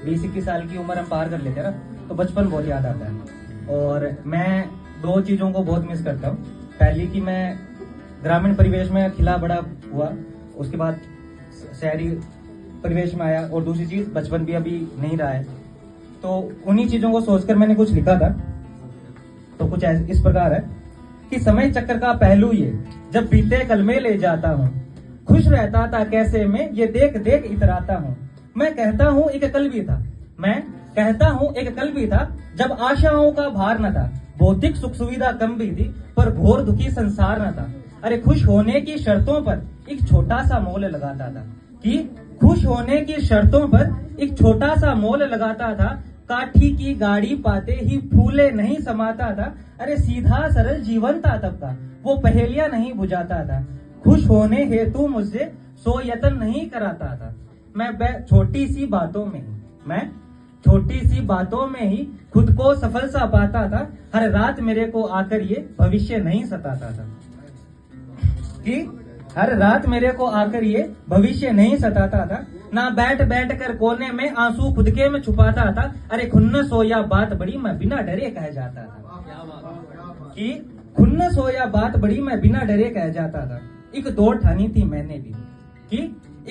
20-21 साल की उम्र हम पार कर लेते हैं ना, तो बचपन बहुत याद आता है। और मैं दो चीजों को बहुत मिस करता हूँ। पहली कि मैं ग्रामीण परिवेश में खिला बड़ा हुआ, उसके बाद शहरी परिवेश में आया, और दूसरी चीज बचपन भी अभी नहीं रहा है। तो उन्हीं चीजों को सोचकर मैंने कुछ लिखा था। तो कुछ इस प्रकार है कि समय चक्र का पहलू ये, जब बीते कल में ले जाता हूँ, खुश रहता था कैसे में ये देख देख इतराता हूँ। मैं कहता हूँ एक कल भी था, मैं कहता हूँ एक कल भी था, जब आशाओं का भार न था, भौतिक सुख सुविधा कम भी थी, पर घोर दुखी संसार न था। अरे खुश होने की शर्तों पर एक छोटा सा मोल लगाता था, कि खुश होने की शर्तों पर एक छोटा सा मोल लगाता था। काठी की गाड़ी पाते ही फूले नहीं समाता था। अरे सीधा सरल जीवन था तब का, वो पहेलियां नहीं बुझाता था। खुश होने हेतु मुझसे सो यत्न नहीं कराता था। मैं छोटी सी बातों में ही खुद को सफल सा पाता था। हर रात मेरे को आकर ये भविष्य नहीं सताता था, कि हर रात मेरे को आकर ये भविष्य नहीं सताता था। ना बैठ बैठ कर कोने में आंसू खुद के में छुपाता था। अरे खुन्नस हो या बात बड़ी मैं बिना डरे कह जाता था, कि खुन्नस हो या बात बड़ी मैं बिना डरे कह जाता था। एक दौड़ ठानी थी मैंने भी, कि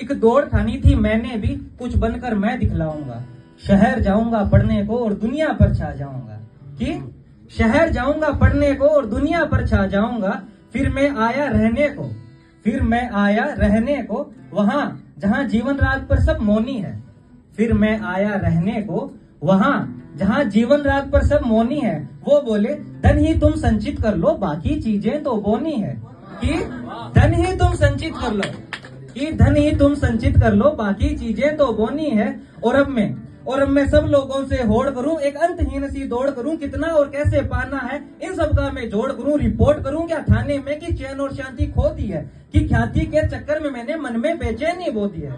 एक दौड़ ठानी थी मैंने भी, कुछ बनकर मैं दिखलाऊंगा। शहर जाऊंगा पढ़ने को और दुनिया पर छा जाऊंगा, कि शहर जाऊंगा पढ़ने को और दुनिया पर छा जाऊंगा। फिर मैं आया रहने को वहां जहां जीवन रात पर सब मौनी है। फिर मैं आया रहने को वहां जहां जीवन रात पर सब मौनी है। वो बोले धन ही तुम संचित कर लो, बाकी चीजें तो बोनी है। कि धन ही तुम संचित कर लो, कि धन ही तुम संचित कर लो, बाकी चीजें तो बोनी है। और अब मैं सब लोगों से होड़ करूं, एक अंतहीन सी दौड़ करूं, कितना और कैसे पाना है इन सब का मैं जोड़ करूं। रिपोर्ट करूं क्या थाने में कि चैन और शांति खो दी है, कि ख्याति के चक्कर में मैंने मन में बेचैनी बो दी है,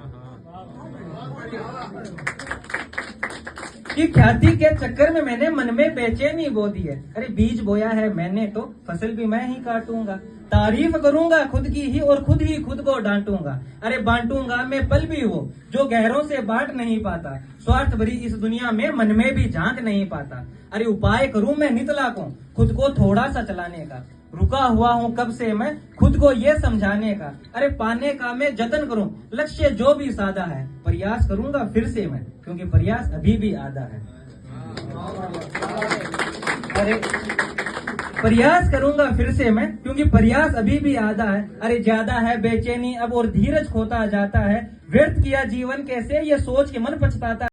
कि ख्याति के चक्कर में मैंने मन में बेचैनी बो दी है। अरे बीज बोया है मैंने तो फसल भी मैं ही काटूंगा। तारीफ करूंगा खुद की ही और खुद ही खुद को डांटूंगा। अरे बांटूंगा मैं पल भी वो जो गहरों से बांट नहीं पाता। स्वार्थ भरी इस दुनिया में मन में भी झांक नहीं पाता। अरे उपाय करूं मैं नित लाखों खुद को थोड़ा सा चलाने का। रुका हुआ हूं कब से मैं खुद को ये समझाने का। अरे पाने का मैं जतन करूं, लक्ष्य जो भी सादा है, प्रयास करूंगा फिर से मैं, क्योंकि प्रयास अभी भी आधा है। अरे प्रयास करूंगा फिर से मैं, क्योंकि प्रयास अभी भी आधा है। अरे ज्यादा है बेचैनी अब और धीरज खोता जाता है। व्यर्थ किया जीवन कैसे ये सोच के मन पछताता